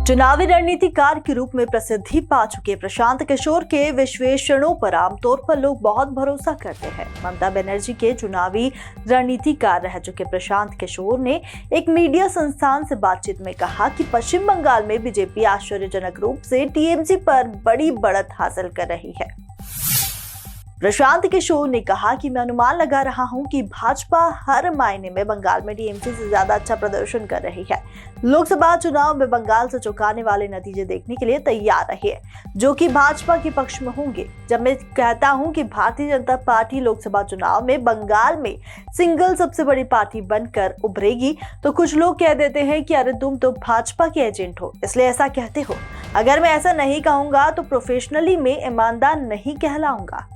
चुनावी रणनीतिकार के रूप में प्रसिद्धि पा चुके प्रशांत किशोर के विश्लेषणों पर आमतौर पर लोग बहुत भरोसा करते हैं। ममता बनर्जी के चुनावी रणनीतिकार रह चुके प्रशांत किशोर ने एक मीडिया संस्थान से बातचीत में कहा कि पश्चिम बंगाल में बीजेपी आश्चर्यजनक रूप से टीएमसी पर बड़ी बढ़त हासिल कर रही है। प्रशांत किशोर ने कहा कि मैं अनुमान लगा रहा हूं कि भाजपा हर मायने में बंगाल में टीएमसी से ज्यादा अच्छा प्रदर्शन कर रही है। लोकसभा चुनाव में बंगाल से चौंकाने वाले नतीजे देखने के लिए तैयार रहिए, जो कि भाजपा के पक्ष में होंगे। जब मैं कहता हूं कि भारतीय जनता पार्टी लोकसभा चुनाव में बंगाल में सिंगल सबसे बड़ी पार्टी बनकर उभरेगी, तो कुछ लोग कह देते हैं कि अरे तुम तो भाजपा के एजेंट हो, इसलिए ऐसा कहते हो। अगर मैं ऐसा नहीं कहूंगा तो प्रोफेशनली में ईमानदार नहीं कहलाऊंगा।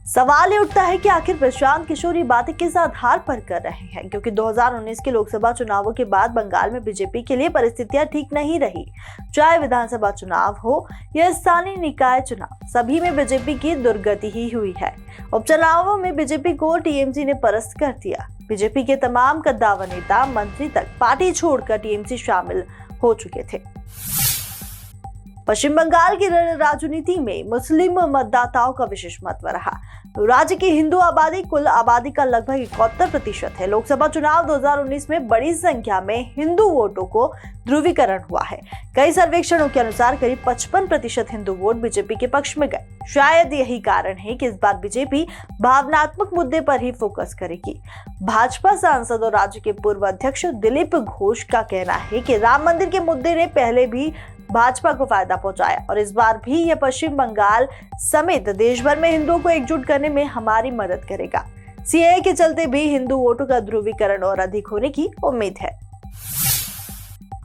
सवाल ये उठता है कि आखिर प्रशांत किशोर ये बातें किस आधार पर कर रहे हैं, क्योंकि 2019 के लोकसभा चुनावों के बाद बंगाल में बीजेपी के लिए परिस्थितियां ठीक नहीं रही। चाहे विधानसभा चुनाव हो या स्थानीय निकाय चुनाव, सभी में बीजेपी की दुर्गति ही हुई है। उपचुनावों में बीजेपी को टीएमसी ने परास्त कर दिया। बीजेपी के तमाम कद्दावर नेता मंत्री तक पार्टी छोड़कर टीएमसी शामिल हो चुके थे। पश्चिम बंगाल की राजनीति में मुस्लिम मतदाताओं का विशेष महत्व रहा। राज्य की हिंदू आबादी कुल आबादी का लगभग 71% है। लोकसभा चुनाव 2019 में बड़ी संख्या में हिंदू वोटों को ध्रुवीकरण हुआ है। कई सर्वेक्षणों के अनुसार करीब 55% हिंदू वोट बीजेपी के पक्ष में गए। शायद यही कारण है कि इस बार बीजेपी भावनात्मक मुद्दे पर ही फोकस करेगी। भाजपा सांसद और राज्य के पूर्व अध्यक्ष दिलीप घोष का कहना है कि राम मंदिर के मुद्दे ने पहले भी भाजपा को फायदा पहुंचाया और इस बार भी यह पश्चिम बंगाल समेत देश भर में हिंदुओं को एकजुट करने में हमारी मदद करेगा। सीएए के चलते भी हिंदू वोटों का ध्रुवीकरण और अधिक होने की उम्मीद है।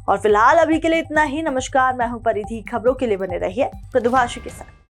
और फिलहाल अभी के लिए इतना ही। नमस्कार, मैं हूं परिधि। खबरों के लिए बने रहिए प्रदुभाषी के साथ।